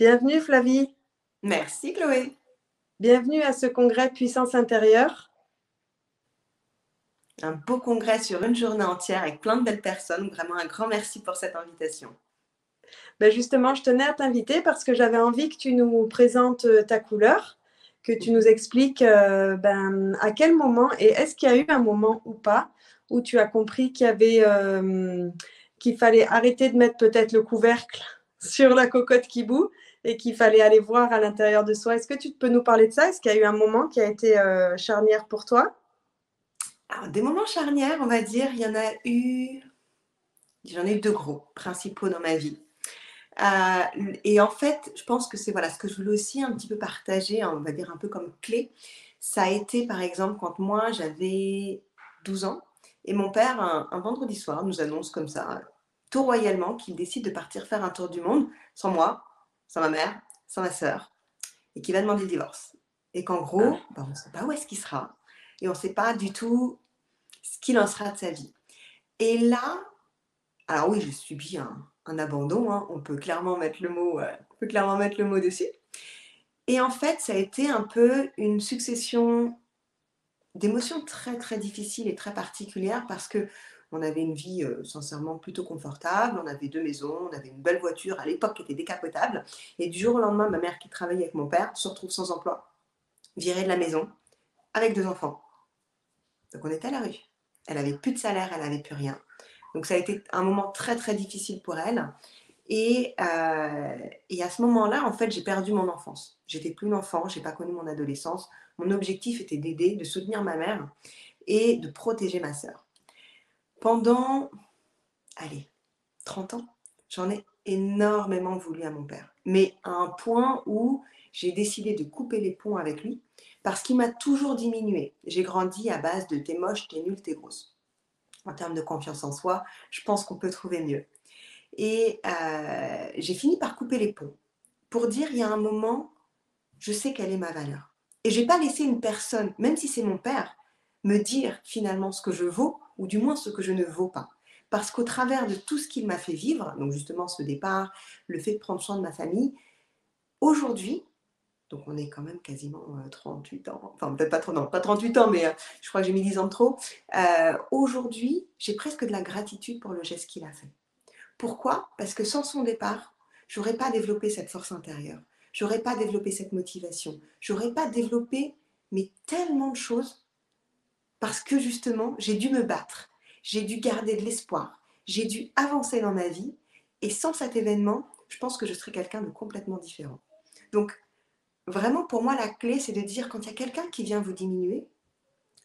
Bienvenue Flavie, Merci Chloé. bienvenue à ce congrès Puissance intérieure. Un beau congrès sur une journée entière avec plein de belles personnes. Vraiment un grand merci pour cette invitation. Justement, je tenais à t'inviter parce que j'avais envie que tu nous présentes ta couleur, que tu nous expliques à quel moment et est-ce qu'il y a eu un moment ou pas où tu as compris qu'il fallait arrêter de mettre peut-être le couvercle sur la cocotte qui bout et qu'il fallait aller voir à l'intérieur de soi. Est-ce que tu peux nous parler de ça? Est-ce qu'il y a eu un moment qui a été charnière pour toi? Alors, des moments charnières, on va dire, j'en ai eu deux gros, principaux dans ma vie. Et en fait, je pense que c'est voilà, ce que je voulais aussi un petit peu partager, hein, on va dire un peu comme clé. Ça a été par exemple quand moi j'avais 12 ans et mon père, un vendredi soir, nous annonce comme ça, tout royalement, qu'il décide de partir faire un tour du monde sans moi, sans ma mère, sans ma sœur, et qu'il va demander le divorce. Et qu'en gros, Ah. on ne sait pas où est-ce qu'il sera et on ne sait pas du tout ce qu'il en sera de sa vie. Et là, alors oui, j'ai subi un abandon, hein, on peut clairement mettre le mot dessus. Et en fait, ça a été un peu une succession d'émotions très très difficiles et très particulières parce que on avait une vie sincèrement plutôt confortable, on avait deux maisons, on avait une belle voiture à l'époque qui était décapotable. Et du jour au lendemain, ma mère qui travaillait avec mon père se retrouve sans emploi, virée de la maison, avec deux enfants. Donc on était à la rue. Elle avait plus de salaire, elle avait plus rien. Donc ça a été un moment très très difficile pour elle. Et à ce moment-là, en fait, j'ai perdu mon enfance. J'étais plus une enfant, j'ai pas connu mon adolescence. Mon objectif était d'aider, de soutenir ma mère et de protéger ma sœur. Pendant, allez, 30 ans, j'en ai énormément voulu à mon père. Mais à un point où j'ai décidé de couper les ponts avec lui parce qu'il m'a toujours diminué. J'ai grandi à base de t'es moche, t'es nulle, t'es grosse. En termes de confiance en soi, je pense qu'on peut trouver mieux. Et j'ai fini par couper les ponts pour dire il y a un moment, je sais quelle est ma valeur. Et je n'ai pas laissé une personne, même si c'est mon père, me dire finalement ce que je vaux, ou du moins ce que je ne vaux pas. Parce qu'au travers de tout ce qu'il m'a fait vivre, donc justement ce départ, le fait de prendre soin de ma famille, aujourd'hui, donc on est quand même quasiment 38 ans, enfin peut-être pas trop, non, pas 38 ans, mais je crois que j'ai mis 10 ans de trop. Aujourd'hui, j'ai presque de la gratitude pour le geste qu'il a fait. Pourquoi? Parce que sans son départ, j'aurais pas développé cette force intérieure, j'aurais pas développé cette motivation, j'aurais pas développé mais tellement de choses parce que justement, j'ai dû me battre, j'ai dû garder de l'espoir, j'ai dû avancer dans ma vie et sans cet événement, je pense que je serais quelqu'un de complètement différent. Donc vraiment pour moi la clé c'est de dire quand il y a quelqu'un qui vient vous diminuer,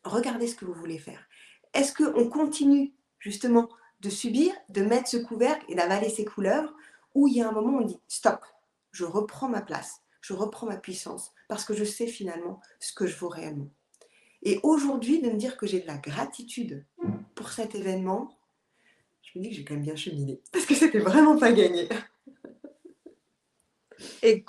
regardez ce que vous voulez faire. Est-ce qu'on continue justement de subir, de mettre ce couvercle et d'avaler ses couleurs, ou il y a un moment où on dit stop, je reprends ma place, je reprends ma puissance, parce que je sais finalement ce que je vaux réellement. Et aujourd'hui, de me dire que j'ai de la gratitude pour cet événement, je me dis que j'ai quand même bien cheminé, parce que c'était vraiment pas gagné. Et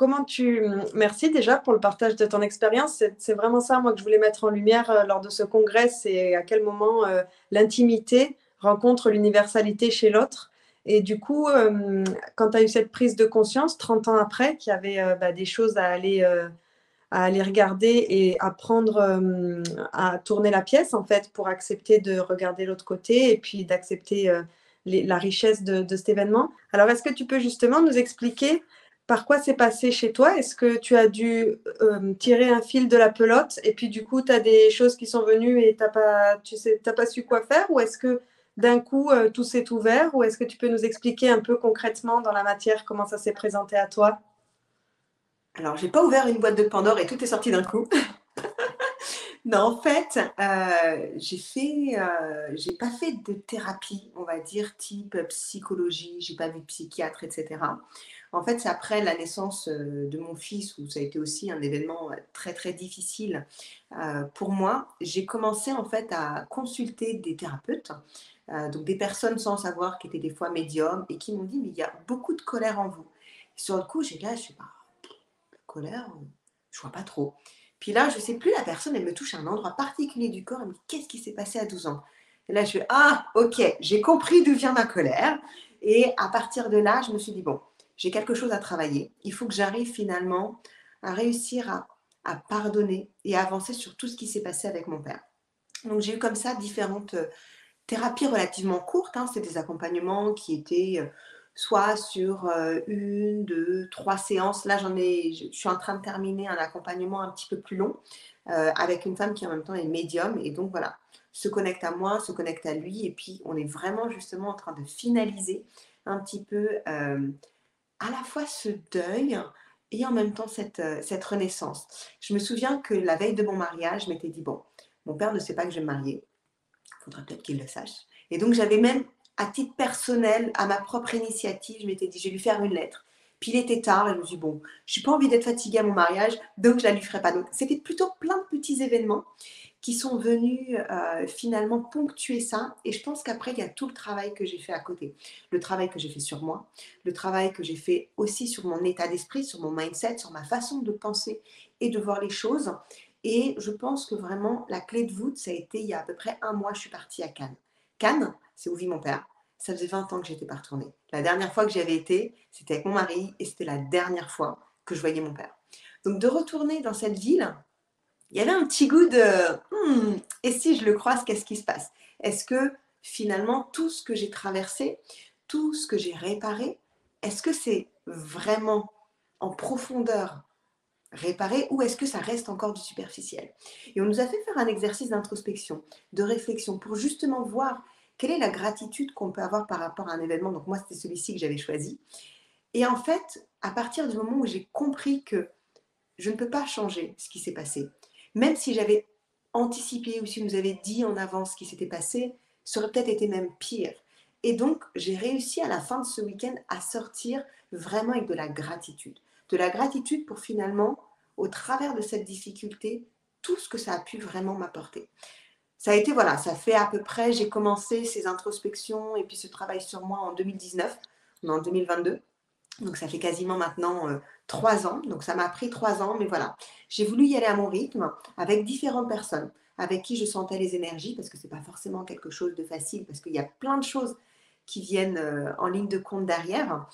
merci déjà pour le partage de ton expérience. C'est vraiment ça, moi, que je voulais mettre en lumière lors de ce congrès. C'est à quel moment l'intimité rencontre l'universalité chez l'autre. Et du coup, quand tu as eu cette prise de conscience, 30 ans après, qu'il y avait des choses à aller regarder et apprendre à tourner la pièce, en fait, pour accepter de regarder l'autre côté et puis d'accepter la richesse de cet événement. Alors, est-ce que tu peux justement nous expliquer par quoi c'est passé chez toi? Est-ce que tu as dû tirer un fil de la pelote et puis du coup, tu as des choses qui sont venues et t'as pas su quoi faire? Ou est-ce que d'un coup, tout s'est ouvert? Ou est-ce que tu peux nous expliquer un peu concrètement dans la matière comment ça s'est présenté à toi? Alors, j'ai pas ouvert une boîte de Pandore et tout est sorti d'un coup. Non, en fait, j'ai pas fait de thérapie, on va dire, type psychologie, j'ai pas vu de psychiatre, etc. En fait, c'est après la naissance de mon fils, où ça a été aussi un événement très très difficile pour moi. J'ai commencé en fait à consulter des thérapeutes, donc des personnes sans savoir qui étaient des fois médiums et qui m'ont dit mais il y a beaucoup de colère en vous. Et sur le coup, je suis pas colère, je vois pas trop. Puis là, je sais plus, la personne, elle me touche à un endroit particulier du corps, elle me dit qu'est-ce qui s'est passé à 12 ans? Et là, je fais ah, ok, j'ai compris d'où vient ma colère. Et à partir de là, je me suis dit bon, j'ai quelque chose à travailler. Il faut que j'arrive finalement à réussir à pardonner et à avancer sur tout ce qui s'est passé avec mon père. Donc j'ai eu comme ça différentes thérapies relativement courtes, hein. C'est des accompagnements qui étaient soit sur 1, 2, 3 séances. Là, je suis en train de terminer un accompagnement un petit peu plus long avec une femme qui en même temps est médium. Et donc voilà, se connecte à moi, se connecte à lui. Et puis on est vraiment justement en train de finaliser un petit peu à la fois ce deuil et en même temps cette renaissance. Je me souviens que la veille de mon mariage, je m'étais dit, bon, mon père ne sait pas que je vais me marier. Il faudrait peut-être qu'il le sache. Et donc, j'avais même, à titre personnel, à ma propre initiative, je m'étais dit, je vais lui faire une lettre. Puis il était tard et je me suis dit, bon, je n'ai pas envie d'être fatiguée à mon mariage, donc je ne la lui ferai pas. Donc, c'était plutôt plein de petits événements qui sont venus finalement ponctuer ça. Et je pense qu'après, il y a tout le travail que j'ai fait à côté. Le travail que j'ai fait sur moi, le travail que j'ai fait aussi sur mon état d'esprit, sur mon mindset, sur ma façon de penser et de voir les choses. Et je pense que vraiment, la clé de voûte, ça a été il y a à peu près un mois, je suis partie à Cannes. Cannes, c'est où vit mon père. Ça faisait 20 ans que j'étais pas retournée. La dernière fois que j'y avais été, c'était avec mon mari et c'était la dernière fois que je voyais mon père. Donc de retourner dans cette ville, il y avait un petit goût de et si je le croise, qu'est-ce qui se passe? Est-ce que finalement tout ce que j'ai traversé, tout ce que j'ai réparé, est-ce que c'est vraiment en profondeur réparé ou est-ce que ça reste encore du superficiel? Et on nous a fait faire un exercice d'introspection, de réflexion pour justement voir quelle est la gratitude qu'on peut avoir par rapport à un événement. Donc moi, c'était celui-ci que j'avais choisi. Et en fait, à partir du moment où j'ai compris que je ne peux pas changer ce qui s'est passé, même si j'avais anticipé ou si on nous avait dit en avance ce qui s'était passé, ça aurait peut-être été même pire. Et donc, j'ai réussi à la fin de ce week-end à sortir vraiment avec de la gratitude. De la gratitude pour finalement, au travers de cette difficulté, tout ce que ça a pu vraiment m'apporter. Ça a été, voilà, ça fait à peu près, j'ai commencé ces introspections et puis ce travail sur moi en 2019, on est en 2022. Donc ça fait quasiment maintenant 3 ans. Donc ça m'a pris 3 ans, mais voilà. J'ai voulu y aller à mon rythme, avec différentes personnes, avec qui je sentais les énergies, parce que c'est pas forcément quelque chose de facile, parce qu'il y a plein de choses qui viennent en ligne de compte derrière,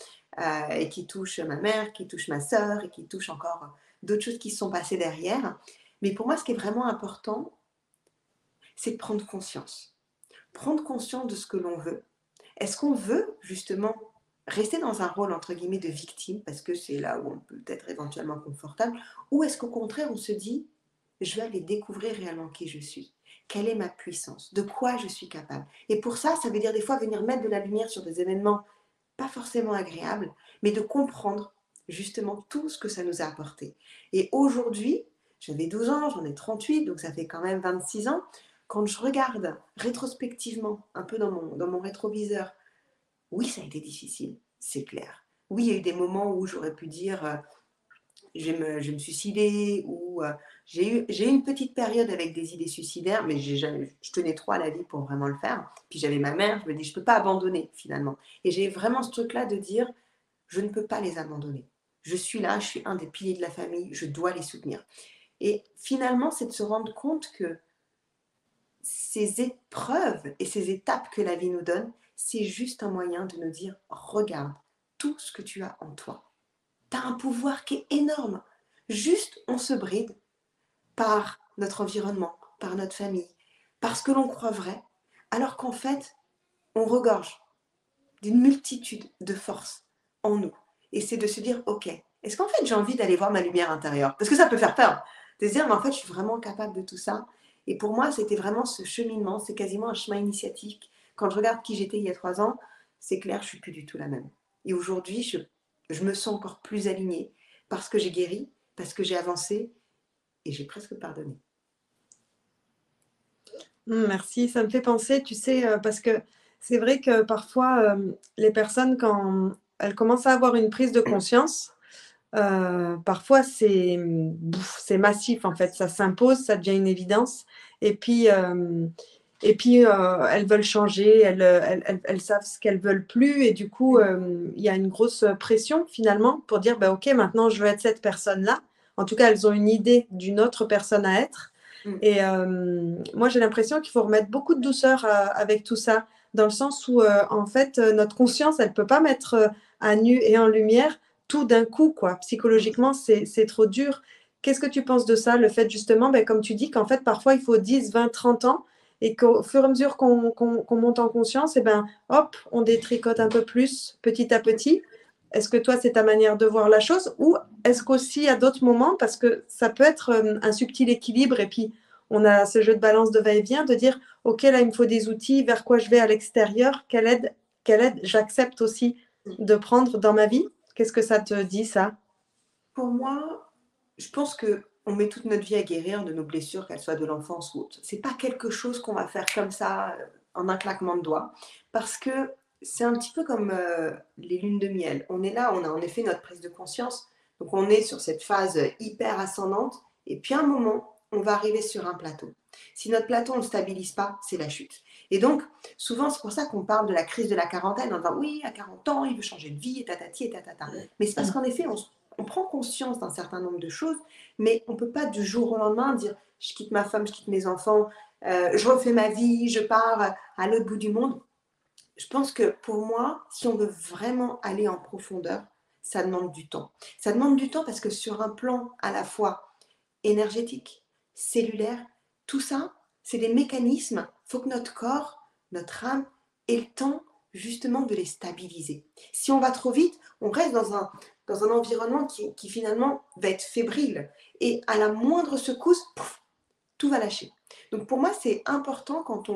et qui touchent ma mère, qui touchent ma sœur, et qui touchent encore d'autres choses qui se sont passées derrière. Mais pour moi, ce qui est vraiment important, c'est de prendre conscience. Prendre conscience de ce que l'on veut. Est-ce qu'on veut justement rester dans un rôle entre guillemets de victime parce que c'est là où on peut être éventuellement confortable, ou est-ce qu'au contraire on se dit je vais aller découvrir réellement qui je suis, quelle est ma puissance, de quoi je suis capable. Et pour ça, ça veut dire des fois venir mettre de la lumière sur des événements pas forcément agréables, mais de comprendre justement tout ce que ça nous a apporté. Et aujourd'hui, j'avais 12 ans, j'en ai 38, donc ça fait quand même 26 ans. Quand je regarde rétrospectivement, un peu dans mon rétroviseur, oui, ça a été difficile, c'est clair. Oui, il y a eu des moments où j'aurais pu dire je vais me suicider ou j'ai eu une petite période avec des idées suicidaires, mais je tenais trop à la vie pour vraiment le faire. Puis j'avais ma mère, je me dis je ne peux pas abandonner finalement. Et j'ai vraiment ce truc-là de dire je ne peux pas les abandonner. Je suis là, je suis un des piliers de la famille, je dois les soutenir. Et finalement, c'est de se rendre compte que ces épreuves et ces étapes que la vie nous donne, c'est juste un moyen de nous dire, regarde tout ce que tu as en toi. Tu as un pouvoir qui est énorme. Juste, on se bride par notre environnement, par notre famille, par ce que l'on croit vrai, alors qu'en fait, on regorge d'une multitude de forces en nous. Et c'est de se dire, ok, est-ce qu'en fait j'ai envie d'aller voir ma lumière intérieure? Parce que ça peut faire peur. De se dire, mais en fait, je suis vraiment capable de tout ça. Et pour moi, c'était vraiment ce cheminement, c'est quasiment un chemin initiatique. Quand je regarde qui j'étais il y a 3 ans, c'est clair, je ne suis plus du tout la même. Et aujourd'hui, je me sens encore plus alignée parce que j'ai guéri, parce que j'ai avancé et j'ai presque pardonné. Merci, ça me fait penser, tu sais, parce que c'est vrai que parfois, les personnes, quand elles commencent à avoir une prise de conscience, parfois c'est massif en fait, ça s'impose, ça devient une évidence et puis elles veulent changer, elles savent ce qu'elles veulent plus et du coup, il y a une grosse pression finalement pour dire: «Bah, OK, maintenant je veux être cette personne-là». En tout cas, elles ont une idée d'une autre personne à être Mm. et moi j'ai l'impression qu'il faut remettre beaucoup de douceur, avec tout ça, dans le sens où, en fait, notre conscience, elle peut pas mettre, à nu et en lumière tout d'un coup, quoi. Psychologiquement, c'est trop dur. Qu'est-ce que tu penses de ça, le fait justement, ben, comme tu dis, qu'en fait, parfois, il faut 10, 20, 30 ans et qu'au fur et à mesure qu'on monte en conscience, et ben, hop, on détricote un peu plus, petit à petit. Est-ce que toi, c'est ta manière de voir la chose ou est-ce qu'aussi à d'autres moments, parce que ça peut être un subtil équilibre et puis on a ce jeu de balance de va-et-vient, de dire, OK, là, il me faut des outils, vers quoi je vais à l'extérieur, quelle aide j'accepte aussi de prendre dans ma vie. Qu'est-ce que ça te dit, ça? Pour moi, je pense que on met toute notre vie à guérir de nos blessures, qu'elles soient de l'enfance ou autre. C'est pas quelque chose qu'on va faire comme ça en un claquement de doigts, parce que c'est un petit peu comme les lunes de miel. On est là, on a en effet notre prise de conscience, donc on est sur cette phase hyper ascendante, et puis à un moment, on va arriver sur un plateau. Si notre plateau on ne le stabilise pas, c'est la chute. Et donc, souvent, c'est pour ça qu'on parle de la crise de la quarantaine, en disant oui, à 40 ans, il veut changer de vie, et tatati, et tatata. Mais c'est parce qu'en effet, on prend conscience d'un certain nombre de choses, mais on ne peut pas du jour au lendemain dire je quitte ma femme, je quitte mes enfants, je refais ma vie, je pars à l'autre bout du monde. Je pense que pour moi, si on veut vraiment aller en profondeur, ça demande du temps. Ça demande du temps parce que sur un plan à la fois énergétique, cellulaire, tout ça, c'est des mécanismes. Il faut que notre corps, notre âme ait le temps justement de les stabiliser. Si on va trop vite, on reste dans un environnement qui finalement va être fébrile. Et à la moindre secousse, pouf, tout va lâcher. Donc pour moi, c'est important quand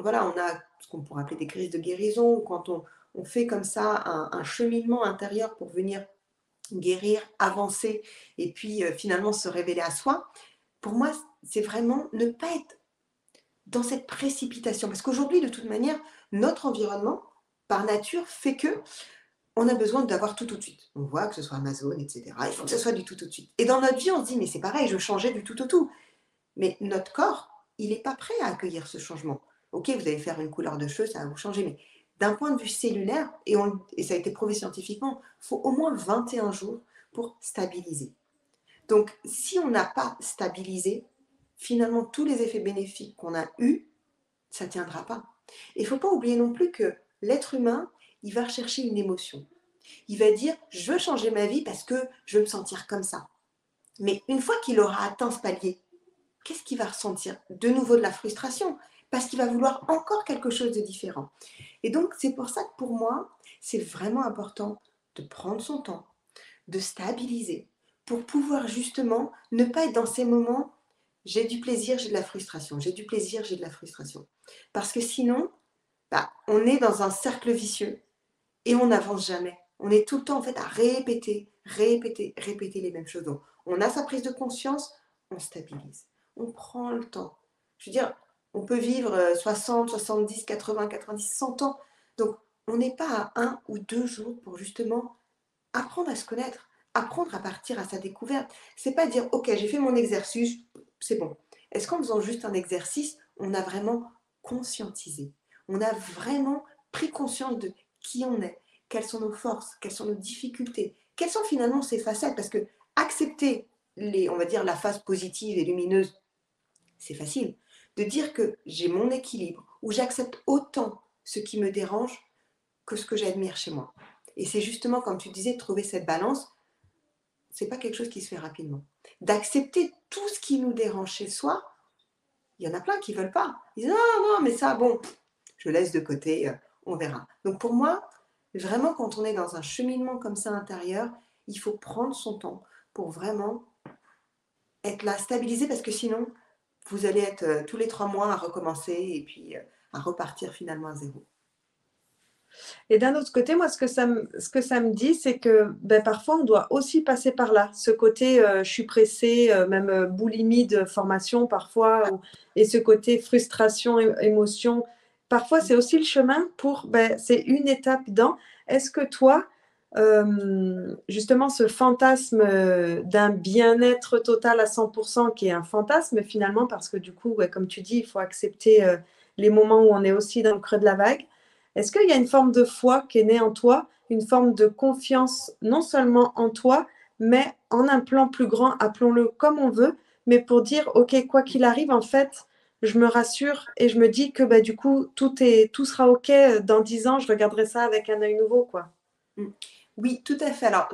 voilà, on a ce qu'on pourrait appeler des crises de guérison, ou quand on fait comme ça un cheminement intérieur pour venir guérir, avancer et puis finalement se révéler à soi. Pour moi, c'est vraiment ne pas être dans cette précipitation. Parce qu'aujourd'hui, de toute manière, notre environnement, par nature, fait que on a besoin d'avoir tout de suite. On voit que ce soit Amazon, etc. Il faut que ce soit du tout de suite. Et dans notre vie, on se dit, mais c'est pareil, je changeais du tout au tout. Mais notre corps, il n'est pas prêt à accueillir ce changement. Ok, vous allez faire une couleur de cheveux, ça va vous changer, mais d'un point de vue cellulaire, et ça a été prouvé scientifiquement, il faut au moins 21 jours pour stabiliser. Donc, si on n'a pas stabilisé, finalement, tous les effets bénéfiques qu'on a eus, ça ne tiendra pas. Et il ne faut pas oublier non plus que l'être humain, il va rechercher une émotion. Il va dire, je veux changer ma vie parce que je veux me sentir comme ça. Mais une fois qu'il aura atteint ce palier, qu'est-ce qu'il va ressentir? De nouveau de la frustration, parce qu'il va vouloir encore quelque chose de différent. Et donc, c'est pour ça que pour moi, c'est vraiment important de prendre son temps, de stabiliser, pour pouvoir justement ne pas être dans ces moments, j'ai du plaisir, j'ai de la frustration, j'ai du plaisir, j'ai de la frustration. Parce que sinon, on est dans un cercle vicieux et on n'avance jamais. On est tout le temps en fait à répéter, répéter, répéter les mêmes choses. Donc, on a sa prise de conscience, on stabilise, on prend le temps. Je veux dire, on peut vivre 60, 70, 80, 90, 100 ans. Donc, on n'est pas à 1 ou 2 jours pour justement apprendre à se connaître, apprendre à partir à sa découverte. C'est pas dire, ok, j'ai fait mon exercice, c'est bon. Est-ce qu'en faisant juste un exercice, on a vraiment conscientisé? On a vraiment pris conscience de qui on est, quelles sont nos forces, quelles sont nos difficultés, quelles sont finalement ces facettes? Parce que accepter on va dire, la face positive et lumineuse, c'est facile. De dire que j'ai mon équilibre, où j'accepte autant ce qui me dérange que ce que j'admire chez moi. Et c'est justement, comme tu disais, de trouver cette balance, c'est pas quelque chose qui se fait rapidement. D'accepter tout ce qui nous dérange chez soi, il y en a plein qui veulent pas. Ils disent non, non, mais ça, bon, je laisse de côté, on verra. Donc pour moi, vraiment, quand on est dans un cheminement comme ça intérieur, il faut prendre son temps pour vraiment être là, stabilisé, parce que sinon, vous allez être tous les 3 mois à recommencer et puis à repartir finalement à zéro. Et d'un autre côté, moi, ce que ça me dit, c'est que ben, parfois, on doit aussi passer par là. Ce côté, je suis pressée, même boulimie de formation parfois, et ce côté frustration, émotion. Parfois, c'est aussi le chemin pour, ben, c'est une étape dans. Est-ce que toi, justement, ce fantasme d'un bien-être total à 100%, qui est un fantasme finalement, parce que du coup, ouais, comme tu dis, il faut accepter les moments où on est aussi dans le creux de la vague. Est-ce qu'il y a une forme de foi qui est née en toi, une forme de confiance non seulement en toi, mais en un plan plus grand, appelons-le comme on veut, mais pour dire, OK, quoi qu'il arrive, en fait, je me rassure et je me dis que bah, du coup, tout sera OK. Dans 10 ans, je regarderai ça avec un œil nouveau, quoi. Mmh. Oui, tout à fait. Alors,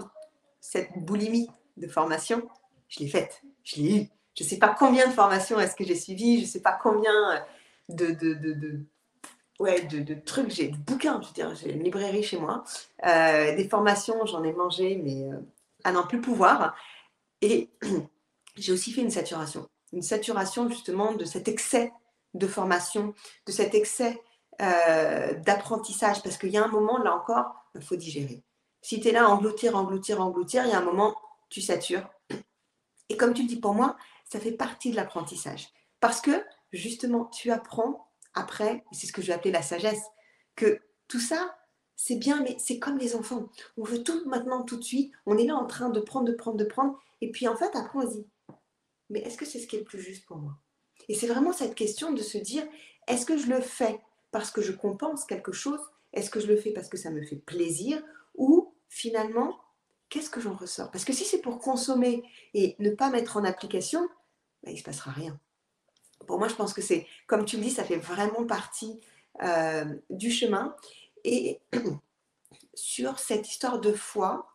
cette boulimie de formation, je l'ai faite, je l'ai eue. Je ne sais pas combien de formations est-ce que j'ai suivies, je ne sais pas combien de ouais, de trucs, j'ai de bouquins, je veux dire, j'ai une librairie chez moi. Des formations, j'en ai mangé, mais à n'en plus pouvoir. Et j'ai aussi fait une saturation. Une saturation justement de cet excès de formation, de cet excès d'apprentissage. Parce qu'il y a un moment, là encore, il faut digérer. Si tu es là à engloutir, engloutir, engloutir, il y a un moment, tu satures. Et comme tu le dis pour moi, ça fait partie de l'apprentissage. Parce que justement, tu apprends après, et c'est ce que je vais appeler la sagesse, que tout ça, c'est bien, mais c'est comme les enfants. On veut tout maintenant, tout de suite. On est là en train de prendre, de prendre, de prendre. Et puis en fait, après, on se dit, mais est-ce que c'est ce qui est le plus juste pour moi? Et c'est vraiment cette question de se dire, est-ce que je le fais parce que je compense quelque chose? Est-ce que je le fais parce que ça me fait plaisir? Ou finalement, qu'est-ce que j'en ressors? Parce que si c'est pour consommer et ne pas mettre en application, ben, il ne se passera rien. Pour moi, je pense que c'est, comme tu le dis, ça fait vraiment partie du chemin. Et sur cette histoire de foi,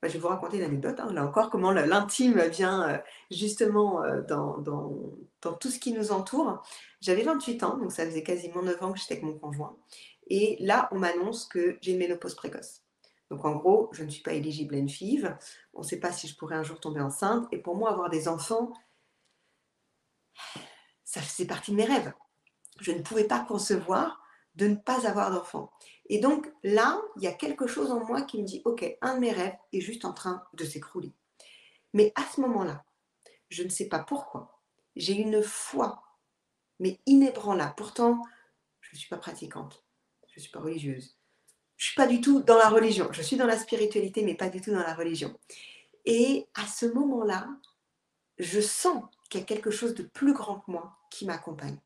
bah, je vais vous raconter une anecdote, hein, là encore, comment l'intime vient justement dans tout ce qui nous entoure. J'avais 28 ans, donc ça faisait quasiment 9 ans que j'étais avec mon conjoint. Et là, on m'annonce que j'ai une ménopause précoce. Donc en gros, je ne suis pas éligible à une FIV. On ne sait pas si je pourrais un jour tomber enceinte. Et pour moi, avoir des enfants, ça faisait partie de mes rêves. Je ne pouvais pas concevoir de ne pas avoir d'enfants. Et donc là, il y a quelque chose en moi qui me dit, ok, un de mes rêves est juste en train de s'écrouler. Mais à ce moment-là, je ne sais pas pourquoi, j'ai une foi, mais inébranlable. Pourtant, je ne suis pas pratiquante, je ne suis pas religieuse. Je ne suis pas du tout dans la religion. Je suis dans la spiritualité, mais pas du tout dans la religion. Et à ce moment-là, je sens qu'il y a quelque chose de plus grand que moi qui m'accompagne.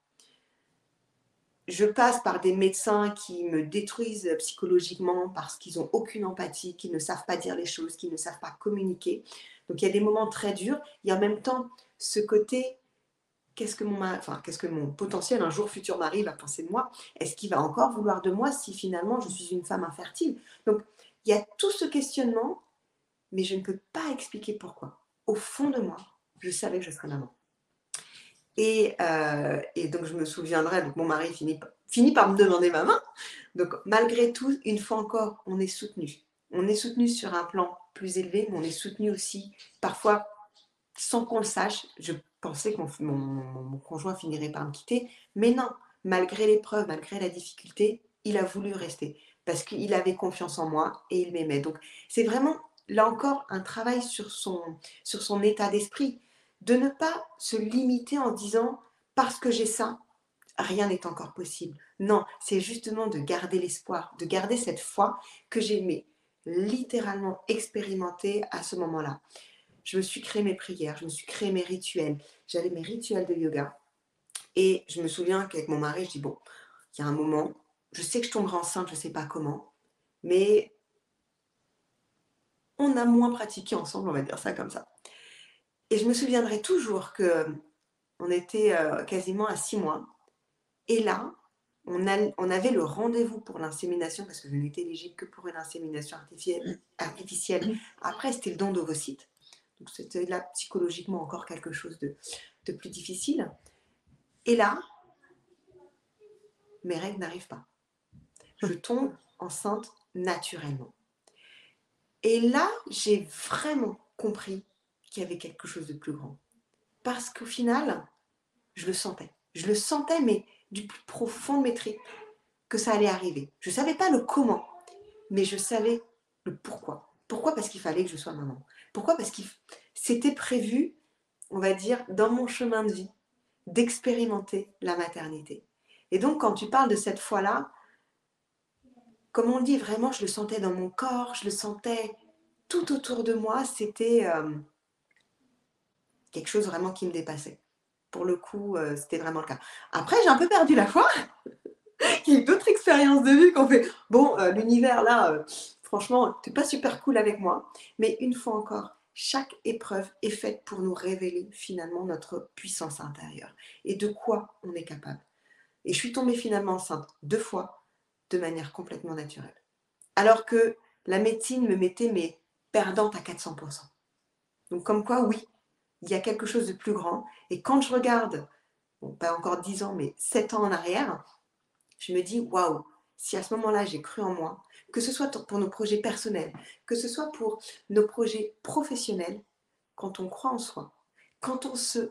Je passe par des médecins qui me détruisent psychologiquement parce qu'ils n'ont aucune empathie, qui ne savent pas dire les choses, qui ne savent pas communiquer. Donc il y a des moments très durs. Il y a en même temps ce côté, qu'est-ce que mon potentiel un jour futur mari va penser de moi? Est-ce qu'il va encore vouloir de moi si finalement je suis une femme infertile? Donc il y a tout ce questionnement, mais je ne peux pas expliquer pourquoi. Au fond de moi, je savais que je serais maman. Et donc je me souviendrai, donc mon mari finit par me demander ma main. Donc malgré tout, une fois encore, on est soutenu. On est soutenu sur un plan plus élevé, mais on est soutenu aussi parfois sans qu'on le sache. Je pensais que mon conjoint finirait par me quitter, mais non, malgré l'épreuve, malgré la difficulté, il a voulu rester parce qu'il avait confiance en moi et il m'aimait. Donc c'est vraiment, là encore, un travail sur son état d'esprit, de ne pas se limiter en disant parce que j'ai ça, rien n'est encore possible. Non, c'est justement de garder l'espoir, de garder cette foi que j'ai littéralement expérimentée à ce moment-là. Je me suis créé mes prières, je me suis créé mes rituels. J'avais mes rituels de yoga. Et je me souviens qu'avec mon mari, je dis, bon, il y a un moment, je sais que je tomberai enceinte, je ne sais pas comment, mais on a moins pratiqué ensemble, on va dire ça comme ça. Et je me souviendrai toujours que on était quasiment à 6 mois. Et là, on avait le rendez-vous pour l'insémination, parce que je n'étais éligible que pour une insémination artificielle. Après, c'était le don d'ovocytes. Donc c'était là psychologiquement encore quelque chose de plus difficile. Et là, mes règles n'arrivent pas. Je tombe enceinte naturellement. Et là, j'ai vraiment compris qu'il y avait quelque chose de plus grand. Parce qu'au final, je le sentais. Je le sentais, mais du plus profond de mes tripes, que ça allait arriver. Je ne savais pas le comment, mais je savais le pourquoi. Pourquoi? Parce qu'il fallait que je sois maman. Pourquoi? Parce que c'était prévu, on va dire, dans mon chemin de vie, d'expérimenter la maternité. Et donc, quand tu parles de cette foi-là, comme on dit, vraiment, je le sentais dans mon corps, je le sentais tout autour de moi, c'était quelque chose vraiment qui me dépassait. Pour le coup, c'était vraiment le cas. Après, j'ai un peu perdu la foi. Il y a eu d'autres expériences de vie qu'on fait. Bon, l'univers là, franchement, t'es pas super cool avec moi. Mais une fois encore, chaque épreuve est faite pour nous révéler finalement notre puissance intérieure et de quoi on est capable. Et je suis tombée finalement enceinte 2 fois de manière complètement naturelle. Alors que la médecine me mettait mais perdante à 400%. Donc comme quoi, oui, il y a quelque chose de plus grand. Et quand je regarde, bon, pas encore 10 ans, mais 7 ans en arrière, je me dis, waouh, si à ce moment-là, j'ai cru en moi, que ce soit pour nos projets personnels, que ce soit pour nos projets professionnels, quand on croit en soi, quand on se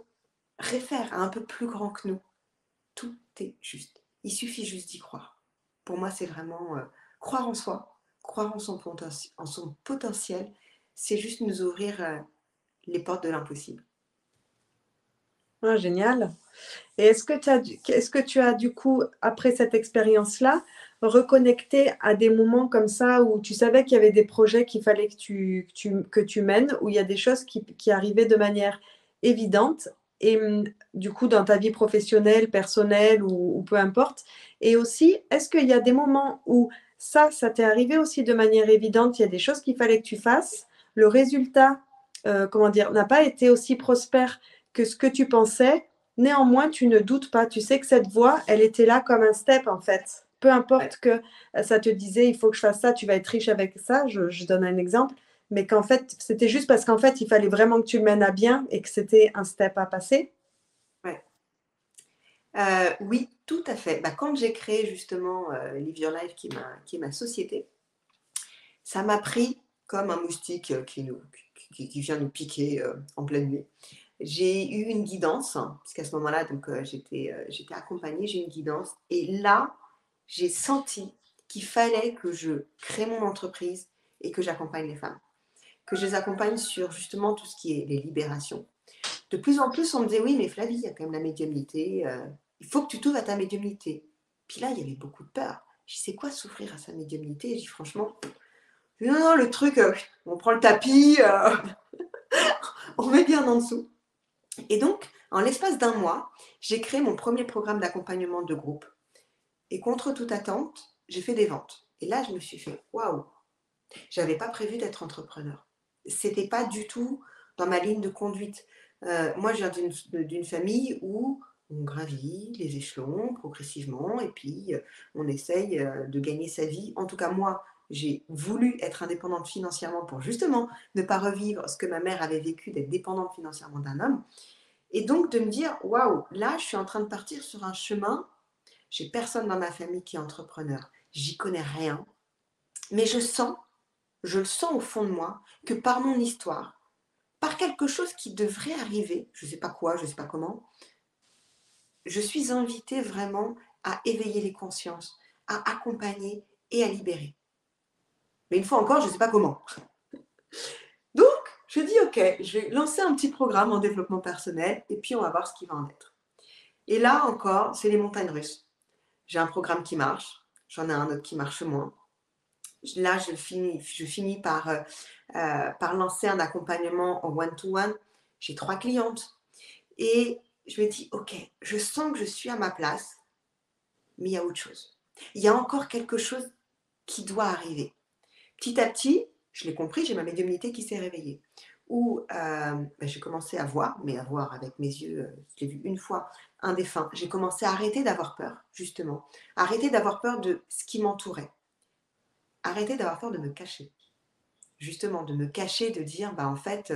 réfère à un peu plus grand que nous, tout est juste. Il suffit juste d'y croire. Pour moi, c'est vraiment croire en soi, croire en son potentiel, c'est juste nous ouvrir les portes de l'impossible. Ah, génial. Et est-ce que tu as du coup, après cette expérience-là, reconnecté à des moments comme ça où tu savais qu'il y avait des projets qu'il fallait que tu mènes, où il y a des choses qui arrivaient de manière évidente, et du coup dans ta vie professionnelle, personnelle ou peu importe. Et aussi, est-ce qu'il y a des moments où ça t'est arrivé aussi de manière évidente, il y a des choses qu'il fallait que tu fasses, le résultat, comment dire, n'a pas été aussi prospère que ce que tu pensais. Néanmoins, tu ne doutes pas. Tu sais que cette voie, elle était là comme un step, en fait. Peu Ouais. importe que ça te disait, il faut que je fasse ça, tu vas être riche avec ça. Je donne un exemple. Mais qu'en fait, c'était juste parce qu'en fait, il fallait vraiment que tu le mènes à bien et que c'était un step à passer. Ouais. Oui, tout à fait. Bah, quand j'ai créé justement Live Your Life, qui est ma société, ça m'a pris comme un moustique qui vient nous piquer en pleine nuit. J'ai eu une guidance, hein, parce qu'à ce moment-là, donc j'étais accompagnée, j'ai eu une guidance, et là, j'ai senti qu'il fallait que je crée mon entreprise et que j'accompagne les femmes, que je les accompagne sur justement tout ce qui est les libérations. De plus en plus, on me disait oui, mais Flavie, il y a quand même la médiumnité, il faut que tu t'ouvres à ta médiumnité. Puis là, il y avait beaucoup de peur. Je dis, c'est quoi s'ouvrir à sa médiumnité? Et je dis franchement, non, non, le truc, on prend le tapis, on met bien en dessous. Et donc, en l'espace d'un mois, j'ai créé mon premier programme d'accompagnement de groupe. Et contre toute attente, j'ai fait des ventes. Et là, je me suis fait, waouh, j'avais pas prévu d'être entrepreneur. C'était pas du tout dans ma ligne de conduite. Moi, je viens d'une famille où on gravit les échelons progressivement et puis on essaye de gagner sa vie. En tout cas, moi, j'ai voulu être indépendante financièrement pour justement ne pas revivre ce que ma mère avait vécu d'être dépendante financièrement d'un homme. Et donc de me dire, waouh, là, je suis en train de partir sur un chemin. J'ai personne dans ma famille qui est entrepreneur. J'y connais rien. Mais je le sens au fond de moi, que par mon histoire, par quelque chose qui devrait arriver, je ne sais pas quoi, je ne sais pas comment, je suis invitée vraiment à éveiller les consciences, à accompagner et à libérer. Mais une fois encore, je ne sais pas comment. Donc, je dis, ok, je vais lancer un petit programme en développement personnel et puis on va voir ce qui va en être. Et là encore, c'est les montagnes russes. J'ai un programme qui marche, j'en ai un autre qui marche moins. Là, je finis par lancer un accompagnement en one-to-one. J'ai 3 clientes. Et je me dis, OK, je sens que je suis à ma place, mais il y a autre chose. Il y a encore quelque chose qui doit arriver. Petit à petit, je l'ai compris, j'ai ma médiumnité qui s'est réveillée. Où j'ai commencé à voir, mais à voir avec mes yeux, je l'ai vu une fois, un défunt. J'ai commencé à arrêter d'avoir peur, justement. Arrêter d'avoir peur de ce qui m'entourait. Arrêter d'avoir peur de me cacher. Justement, de me cacher, de dire, bah en fait,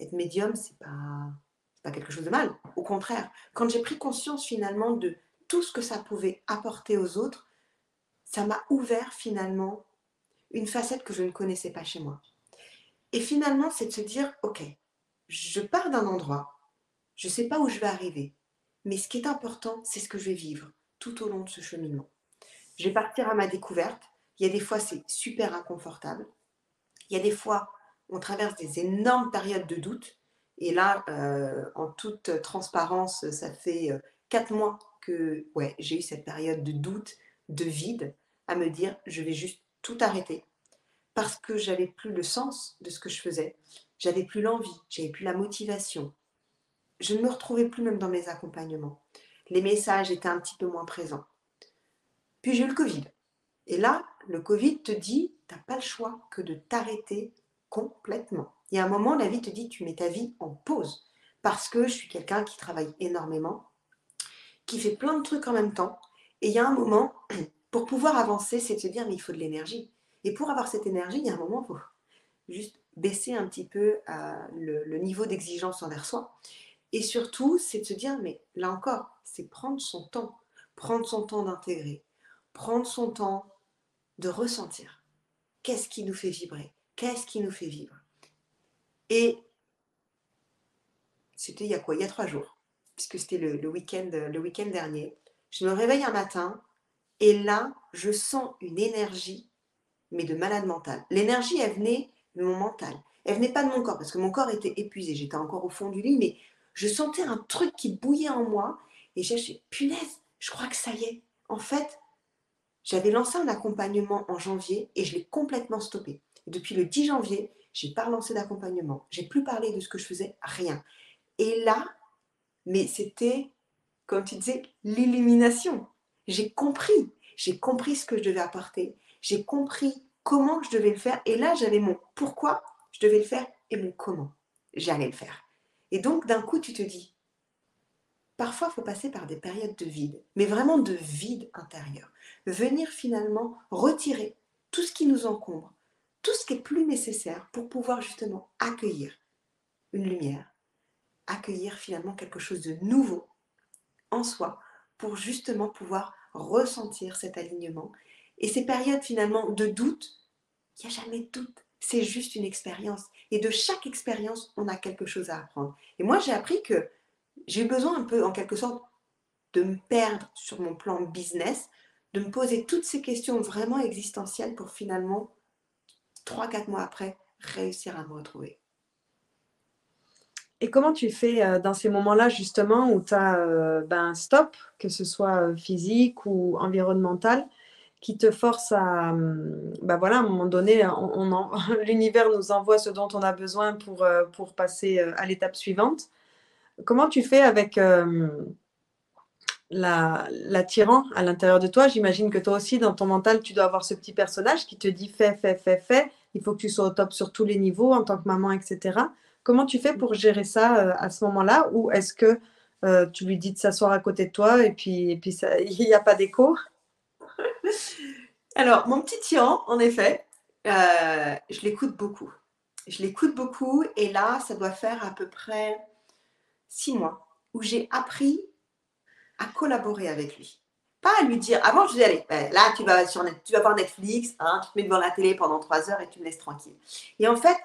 être médium, c'est pas quelque chose de mal. Au contraire, quand j'ai pris conscience finalement de tout ce que ça pouvait apporter aux autres, ça m'a ouvert finalement une facette que je ne connaissais pas chez moi. Et finalement, c'est de se dire, ok, je pars d'un endroit, je ne sais pas où je vais arriver, mais ce qui est important, c'est ce que je vais vivre tout au long de ce cheminement. Je vais partir à ma découverte. Il y a des fois, c'est super inconfortable. Il y a des fois, on traverse des énormes périodes de doute. Et là, en toute transparence, ça fait 4 mois que ouais, j'ai eu cette période de doute, de vide, à me dire, je vais juste tout arrêter. Parce que j'avais plus le sens de ce que je faisais. J'avais plus l'envie, j'avais plus la motivation. Je ne me retrouvais plus même dans mes accompagnements. Les messages étaient un petit peu moins présents. Puis j'ai eu le Covid. Et là, le Covid te dit, tu n'as pas le choix que de t'arrêter complètement. Il y a un moment, la vie te dit, tu mets ta vie en pause. Parce que je suis quelqu'un qui travaille énormément, qui fait plein de trucs en même temps. Et il y a un moment, pour pouvoir avancer, c'est de se dire, mais il faut de l'énergie. Et pour avoir cette énergie, il y a un moment, il faut juste baisser un petit peu le niveau d'exigence envers soi. Et surtout, c'est de se dire, mais là encore, c'est prendre son temps d'intégrer, prendre son temps de ressentir. Qu'est-ce qui nous fait vibrer? Qu'est-ce qui nous fait vivre? Et c'était il y a quoi? Il y a 3 jours, puisque c'était le week-end dernier. Je me réveille un matin et là, je sens une énergie, mais de malade mental. L'énergie, elle venait de mon mental. Elle venait pas de mon corps, parce que mon corps était épuisé. J'étais encore au fond du lit, mais je sentais un truc qui bouillait en moi. Et j'ai dit, punaise, je crois que ça y est. En fait, j'avais lancé un accompagnement en janvier et je l'ai complètement stoppé. Et depuis le 10 janvier, j'ai pas relancé d'accompagnement. J'ai plus parlé de ce que je faisais, rien. Et là, mais c'était, comme tu disais, l'illumination. J'ai compris ce que je devais apporter. J'ai compris comment je devais le faire. Et là, j'avais mon pourquoi je devais le faire et mon comment j'allais le faire. Et donc, d'un coup, tu te dis, parfois, il faut passer par des périodes de vide, mais vraiment de vide intérieur. Venir finalement retirer tout ce qui nous encombre, tout ce qui est plus nécessaire pour pouvoir justement accueillir une lumière, accueillir finalement quelque chose de nouveau en soi pour justement pouvoir ressentir cet alignement. Et ces périodes finalement de doute, il n'y a jamais de doute. C'est juste une expérience. Et de chaque expérience, on a quelque chose à apprendre. Et moi, j'ai appris que j'ai eu besoin un peu, en quelque sorte, de me perdre sur mon plan business, de me poser toutes ces questions vraiment existentielles pour finalement, 3 4 mois après, réussir à me retrouver. Et comment tu fais dans ces moments-là, justement, où tu as un stop, que ce soit physique ou environnemental, qui te force à, voilà, à un moment donné, l'univers nous envoie ce dont on a besoin pour passer à l'étape suivante. Comment tu fais avec l'attirant à l'intérieur de toi? J'imagine que toi aussi, dans ton mental, tu dois avoir ce petit personnage qui te dit fais, fais, fais, fais. Il faut que tu sois au top sur tous les niveaux en tant que maman, etc. Comment tu fais pour gérer ça à ce moment-là? Ou est-ce que tu lui dis de s'asseoir à côté de toi et puis ça, il n'y a pas d'écho? Alors, mon petit Tian, en effet, je l'écoute beaucoup. Je l'écoute beaucoup et là, ça doit faire à peu près 6 mois où j'ai appris à collaborer avec lui. Pas à lui dire, avant je disais, allez, là tu vas voir Netflix, hein, tu te mets devant la télé pendant 3 heures et tu me laisses tranquille. Et en fait,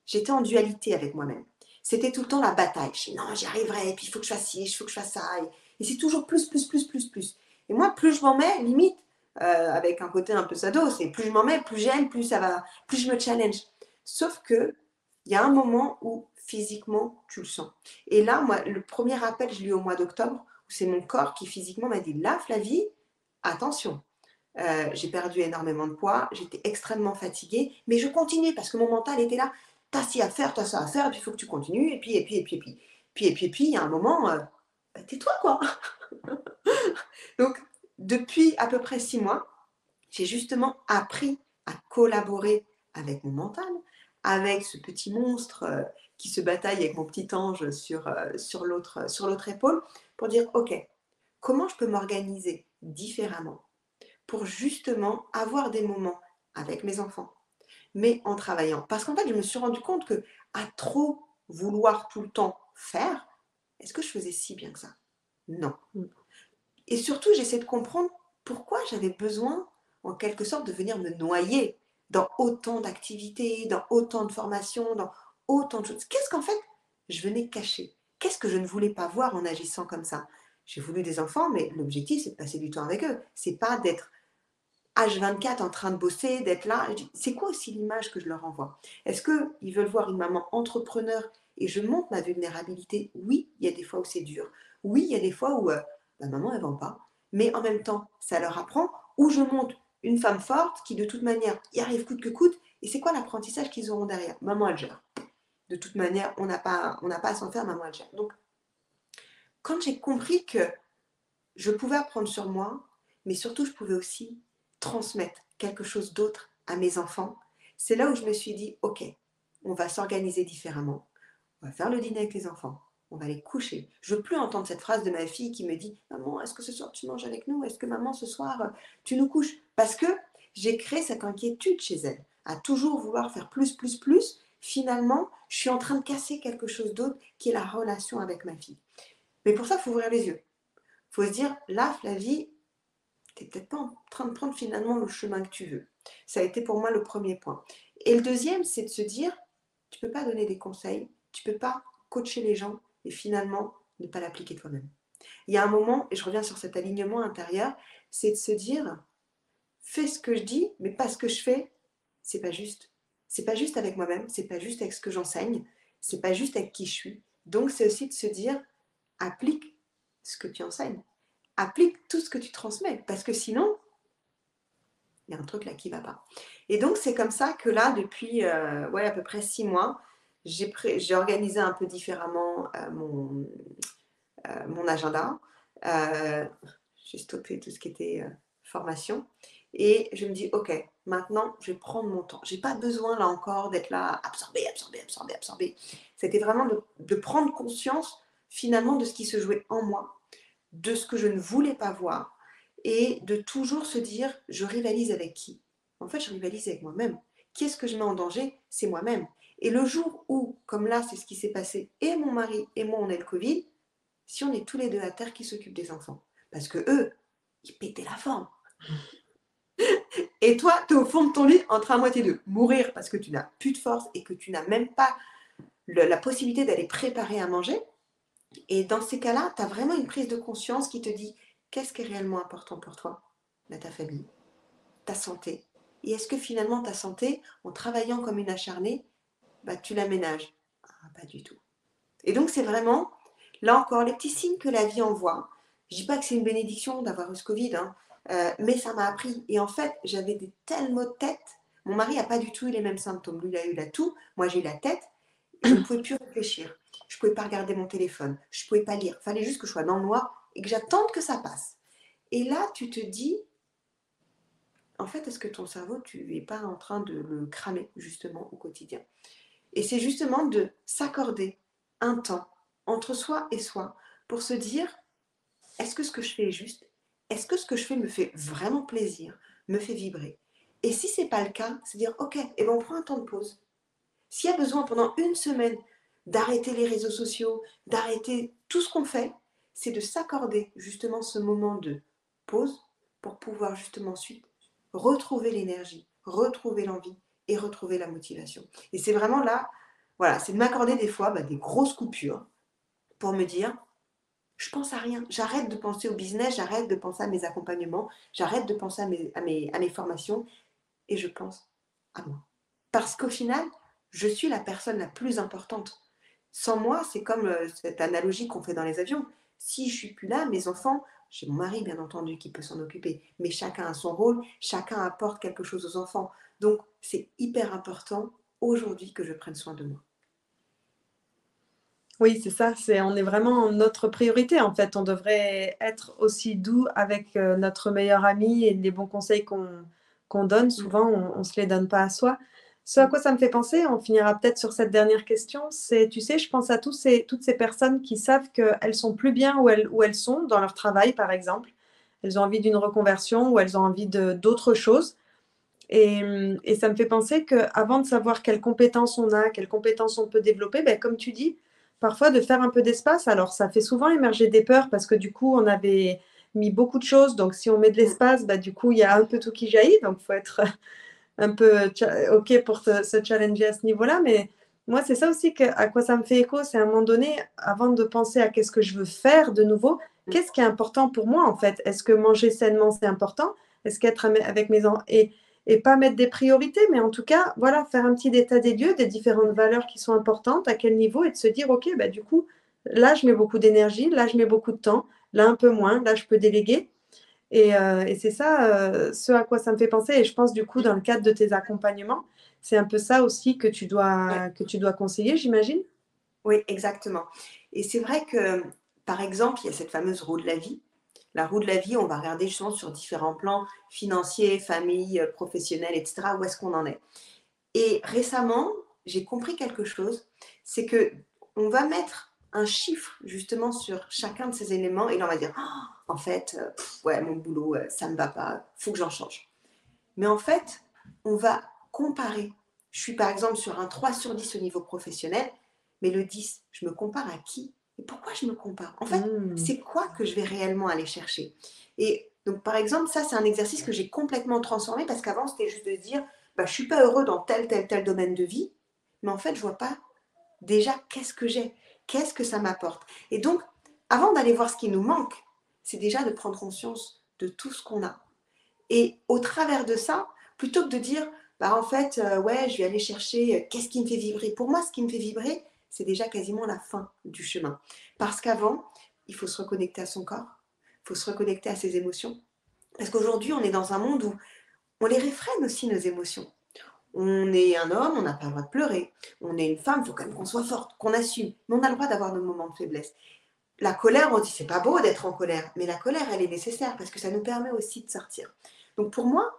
j'étais en dualité avec moi-même. C'était tout le temps la bataille. Je dis, non, j'y arriverai, et puis il faut que je fasse ci, il faut que je fasse ça. Et c'est toujours plus, plus, plus, plus, plus. Et moi, plus je m'en mets, limite, avec un côté un peu sado, c'est plus je m'en mets, plus j'aime, plus ça va, plus je me challenge. Sauf que il y a un moment où physiquement tu le sens. Et là, moi, le premier appel, je l'ai eu au mois d'octobre, où c'est mon corps qui physiquement m'a dit, là, Flavie, attention, j'ai perdu énormément de poids, j'étais extrêmement fatiguée, mais je continuais parce que mon mental était là, t'as ci à faire, t'as ça à faire, et puis il faut que tu continues, et puis, il y a un moment, tais-toi quoi. Donc, depuis à peu près 6 mois, j'ai justement appris à collaborer avec mon mental, avec ce petit monstre qui se bataille avec mon petit ange sur l'autre épaule, pour dire, ok, comment je peux m'organiser différemment pour justement avoir des moments avec mes enfants, mais en travaillant. Parce qu'en fait, je me suis rendu compte que à trop vouloir tout le temps faire, est-ce que je faisais si bien que ça? Non. Et surtout, j'essaie de comprendre pourquoi j'avais besoin, en quelque sorte, de venir me noyer dans autant d'activités, dans autant de formations, dans autant de choses. Qu'est-ce qu'en fait, je venais cacher? Qu'est-ce que je ne voulais pas voir en agissant comme ça? J'ai voulu des enfants, mais l'objectif, c'est de passer du temps avec eux. C'est pas d'être H24 en train de bosser, d'être là. C'est quoi aussi l'image que je leur envoie? Est-ce qu'ils veulent voir une maman entrepreneur et je montre ma vulnérabilité? Oui, il y a des fois où c'est dur. Oui, il y a des fois où la maman, elle ne vend pas. Mais en même temps, ça leur apprend. Ou je montre une femme forte qui, de toute manière, y arrive coûte que coûte. Et c'est quoi l'apprentissage qu'ils auront derrière? Maman, elle gère. De toute manière, on n'a pas à s'en faire, maman, elle gère. Donc, quand j'ai compris que je pouvais apprendre sur moi, mais surtout je pouvais aussi transmettre quelque chose d'autre à mes enfants. C'est là où je me suis dit, ok, on va s'organiser différemment. On va faire le dîner avec les enfants. On va les coucher. Je veux plus entendre cette phrase de ma fille qui me dit, maman, est-ce que ce soir tu manges avec nous? Est-ce que maman, ce soir, tu nous couches? Parce que j'ai créé cette inquiétude chez elle, à toujours vouloir faire plus, plus, plus. Finalement, je suis en train de casser quelque chose d'autre qui est la relation avec ma fille. Mais pour ça, il faut ouvrir les yeux. Il faut se dire, là, Flavie, tu n'es peut-être pas en train de prendre finalement le chemin que tu veux. Ça a été pour moi le premier point. Et le deuxième, c'est de se dire, tu ne peux pas donner des conseils, tu ne peux pas coacher les gens et finalement ne pas l'appliquer toi-même. Il y a un moment, et je reviens sur cet alignement intérieur, c'est de se dire, fais ce que je dis, mais pas ce que je fais, c'est pas juste. C'est pas juste avec moi-même, c'est pas juste avec ce que j'enseigne, c'est pas juste avec qui je suis. Donc c'est aussi de se dire, applique ce que tu enseignes, applique tout ce que tu transmets, parce que sinon, il y a un truc là qui va pas. Et donc c'est comme ça que là, depuis à peu près 6 mois, j'ai organisé un peu différemment mon agenda. Euh, j'ai stoppé tout ce qui était formation. Et je me dis, ok, maintenant, je vais prendre mon temps. J'ai pas besoin, là encore, d'être là, absorber, absorber, absorber, absorber. C'était vraiment de prendre conscience, finalement, de ce qui se jouait en moi, de ce que je ne voulais pas voir, et de toujours se dire, je rivalise avec qui? En fait, je rivalise avec moi-même. Qui est-ce que je mets en danger? C'est moi-même. Et le jour où, comme là, c'est ce qui s'est passé, et mon mari et moi, on a le Covid, si on est tous les deux à terre, qui s'occupe des enfants? Parce que eux, ils pétaient la forme. Et toi, tu es au fond de ton lit en train à moitié de mourir parce que tu n'as plus de force et que tu n'as même pas la possibilité d'aller préparer à manger. Et dans ces cas-là, tu as vraiment une prise de conscience qui te dit qu'est-ce qui est réellement important pour toi? Ta famille, ta santé. Et est-ce que finalement ta santé, en travaillant comme une acharnée, tu l'aménages? Pas du tout. Et donc c'est vraiment, là encore, les petits signes que la vie envoie. Je ne dis pas que c'est une bénédiction d'avoir eu ce Covid, hein, mais ça m'a appris. Et en fait, j'avais des tels maux de tête. Mon mari n'a pas du tout eu les mêmes symptômes. Lui, il a eu la toux, moi j'ai eu la tête. Je ne pouvais plus réfléchir. Je ne pouvais pas regarder mon téléphone. Je ne pouvais pas lire. Il fallait juste que je sois dans le noir et que j'attende que ça passe. Et là, tu te dis, en fait, est-ce que ton cerveau, tu n'es pas en train de le cramer justement au quotidien? Et c'est justement de s'accorder un temps entre soi et soi pour se dire, est-ce que ce que je fais est juste? Est-ce que ce que je fais me fait vraiment plaisir, me fait vibrer? Et si ce n'est pas le cas, c'est dire, ok, et ben on prend un temps de pause. S'il y a besoin pendant une semaine d'arrêter les réseaux sociaux, d'arrêter tout ce qu'on fait, c'est de s'accorder justement ce moment de pause pour pouvoir justement ensuite retrouver l'énergie, retrouver l'envie et retrouver la motivation. Et c'est vraiment là, voilà, c'est de m'accorder des fois des grosses coupures pour me dire, je pense à rien, j'arrête de penser au business, j'arrête de penser à mes accompagnements, j'arrête de penser à mes formations et je pense à moi. Parce qu'au final, je suis la personne la plus importante. Sans moi, c'est comme cette analogie qu'on fait dans les avions. Si je suis plus là, mes enfants, j'ai mon mari bien entendu qui peut s'en occuper, mais chacun a son rôle, chacun apporte quelque chose aux enfants. Donc c'est hyper important aujourd'hui que je prenne soin de moi. Oui, c'est ça, on est vraiment notre priorité en fait. On devrait être aussi doux avec notre meilleur ami et les bons conseils qu'on donne. Mm, Souvent, on ne se les donne pas à soi. Ce à mm, quoi ça me fait penser, on finira peut-être sur cette dernière question, c'est, tu sais, je pense à toutes ces personnes qui savent qu'elles sont plus bien où elles sont dans leur travail, par exemple. Elles ont envie d'une reconversion ou elles ont envie d'autre chose. Et ça me fait penser qu'avant de savoir quelles compétences on a, quelles compétences on peut développer, ben, comme tu dis, parfois de faire un peu d'espace. Alors, ça fait souvent émerger des peurs parce que du coup, on avait mis beaucoup de choses. Donc, si on met de mm. l'espace, ben, du coup, il y a un peu tout qui jaillit. Donc, il faut être un peu OK pour se challenger à ce niveau-là. Mais moi, c'est ça aussi à quoi ça me fait écho. C'est à un moment donné, avant de penser à qu'est-ce que je veux faire de nouveau, qu'est-ce qui est important pour moi en fait? Est-ce que manger sainement, c'est important? Est-ce qu'être avec mes enfants et pas mettre des priorités, mais en tout cas, voilà, faire un petit état des lieux des différentes valeurs qui sont importantes, à quel niveau, et de se dire, OK, bah, du coup, là, je mets beaucoup d'énergie, là, je mets beaucoup de temps, là, un peu moins, là, je peux déléguer. Et c'est ça, ce à quoi ça me fait penser. Et je pense, du coup, dans le cadre de tes accompagnements, c'est un peu ça aussi Ouais. que tu dois conseiller, j'imagine. Oui, exactement. Et c'est vrai que, par exemple, il y a cette fameuse roue de la vie. La roue de la vie, on va regarder justement sur différents plans financiers, famille, professionnel, etc. Où est-ce qu'on en est? Et récemment, j'ai compris quelque chose, c'est que on va mettre un chiffre justement sur chacun de ces éléments et là on va dire, ah, en fait, ouais, mon boulot, ça me va pas, faut que j'en change. Mais en fait, on va comparer. Je suis par exemple sur un 3 sur 10 au niveau professionnel, mais le 10, je me compare à qui? Et pourquoi je me compare? En fait, Mmh. c'est quoi que je vais réellement aller chercher? Et donc, par exemple, ça, c'est un exercice que j'ai complètement transformé parce qu'avant, c'était juste de dire, bah, je ne suis pas heureux dans tel domaine de vie, mais en fait, je ne vois pas déjà qu'est-ce que j'ai, qu'est-ce que ça m'apporte. Et donc, avant d'aller voir ce qui nous manque, c'est déjà de prendre conscience de tout ce qu'on a. Et au travers de ça, plutôt que de dire, bah en fait, ouais, je vais aller chercher qu'est-ce qui me fait vibrer. Pour moi, ce qui me fait vibrer, c'est déjà quasiment la fin du chemin. Parce qu'avant, il faut se reconnecter à son corps, il faut se reconnecter à ses émotions. Parce qu'aujourd'hui, on est dans un monde où on les réfrène aussi, nos émotions. On est un homme, on n'a pas le droit de pleurer. On est une femme, il faut quand même qu'on soit forte, qu'on assume. Mais on a le droit d'avoir nos moments de faiblesse. La colère, on dit c'est pas beau d'être en colère, mais la colère, elle est nécessaire parce que ça nous permet aussi de sortir. Donc pour moi,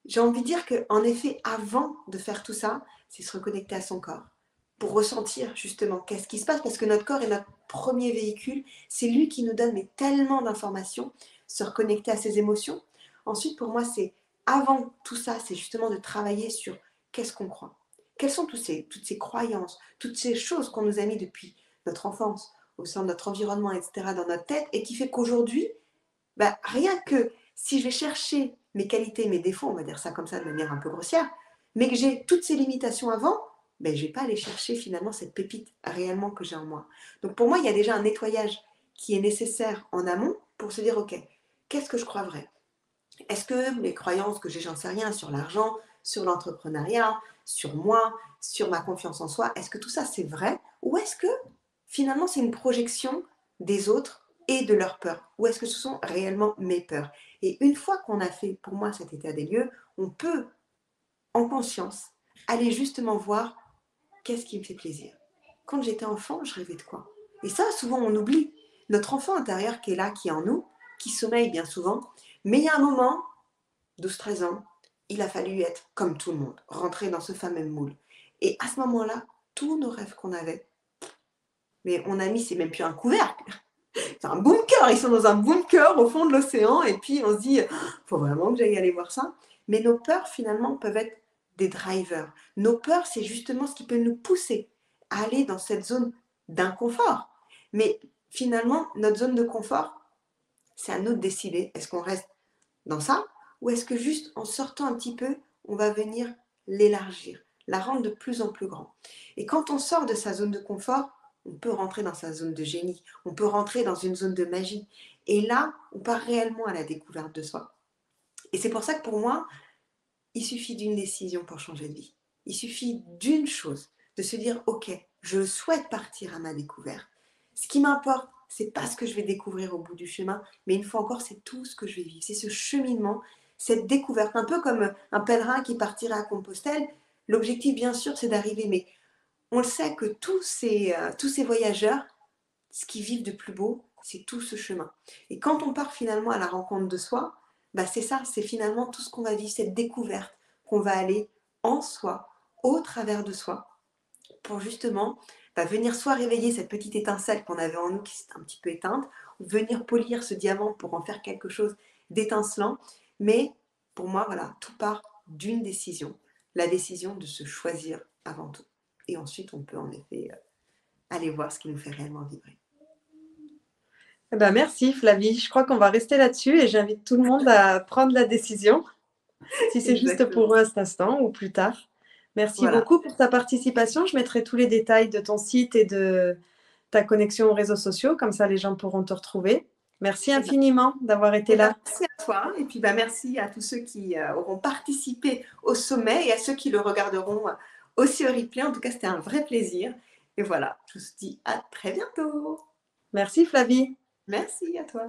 j'ai envie de dire qu'en effet, avant de faire tout ça, c'est se reconnecter à son corps pour ressentir justement qu'est-ce qui se passe parce que notre corps est notre premier véhicule. C'est lui qui nous donne mais tellement d'informations, se reconnecter à ses émotions. Ensuite, pour moi, c'est avant tout ça, c'est justement de travailler sur qu'est-ce qu'on croit. Quelles sont toutes ces croyances, toutes ces choses qu'on nous a mis depuis notre enfance, au sein de notre environnement, etc., dans notre tête, et qui fait qu'aujourd'hui, bah, rien que si je vais chercher mes qualités, mes défauts, on va dire ça comme ça de manière un peu grossière, mais que j'ai toutes ces limitations avant, ben, je ne vais pas aller chercher finalement cette pépite réellement que j'ai en moi. Donc pour moi, il y a déjà un nettoyage qui est nécessaire en amont pour se dire, ok, qu'est-ce que je crois vrai? Est-ce que les croyances que j'ai, j'en sais rien, sur l'argent, sur l'entrepreneuriat, sur moi, sur ma confiance en soi, est-ce que tout ça c'est vrai? Ou est-ce que finalement c'est une projection des autres et de leurs peurs? Ou est-ce que ce sont réellement mes peurs? Et une fois qu'on a fait pour moi cet état des lieux, on peut en conscience aller justement voir qu'est-ce qui me fait plaisir. Quand j'étais enfant, je rêvais de quoi? Et ça, souvent on oublie. Notre enfant intérieur qui est là, qui est en nous, qui sommeille bien souvent, mais il y a un moment 12-13 ans, il a fallu être comme tout le monde, rentrer dans ce fameux moule. Et à ce moment-là, tous nos rêves qu'on avait, mais on a mis, c'est même plus un couvercle, c'est un bunker, ils sont dans un bunker au fond de l'océan, et puis on se dit, faut vraiment que j'aille aller voir ça. Mais nos peurs, finalement, peuvent être des drivers. Nos peurs, c'est justement ce qui peut nous pousser à aller dans cette zone d'inconfort. Mais finalement, notre zone de confort, c'est à nous de décider, est-ce qu'on reste dans ça? Ou est-ce que juste en sortant un petit peu, on va venir l'élargir, la rendre de plus en plus grand? Et quand on sort de sa zone de confort, on peut rentrer dans sa zone de génie, on peut rentrer dans une zone de magie. Et là, on part réellement à la découverte de soi. Et c'est pour ça que pour moi, il suffit d'une décision pour changer de vie. Il suffit d'une chose, de se dire, ok, je souhaite partir à ma découverte. Ce qui m'importe, c'est pas ce que je vais découvrir au bout du chemin, mais une fois encore, c'est tout ce que je vais vivre. C'est ce cheminement, cette découverte, un peu comme un pèlerin qui partirait à Compostelle. L'objectif, bien sûr, c'est d'arriver, mais on le sait que tous ces voyageurs, ce qu'ils vivent de plus beau, c'est tout ce chemin. Et quand on part finalement à la rencontre de soi, bah c'est ça, c'est finalement tout ce qu'on va vivre, cette découverte qu'on va aller en soi, au travers de soi, pour justement venir soit réveiller cette petite étincelle qu'on avait en nous qui s'est un petit peu éteinte, ou venir polir ce diamant pour en faire quelque chose d'étincelant. Mais pour moi, voilà, tout part d'une décision, la décision de se choisir avant tout. Et ensuite, on peut en effet aller voir ce qui nous fait réellement vibrer. Eh ben, merci Flavie. Je crois qu'on va rester là-dessus et j'invite tout le monde à prendre la décision, si c'est juste pour Exactement. eux à cet instant ou plus tard. Merci Voilà. beaucoup pour ta participation. Je mettrai tous les détails de ton site et de ta connexion aux réseaux sociaux, comme ça les gens pourront te retrouver. Merci Eh ben, infiniment d'avoir été là. merci à toi et puis merci à tous ceux qui auront participé au sommet et à ceux qui le regarderont aussi au replay. En tout cas, c'était un vrai plaisir. Et voilà, je vous dis à très bientôt. Merci Flavie. Merci à toi.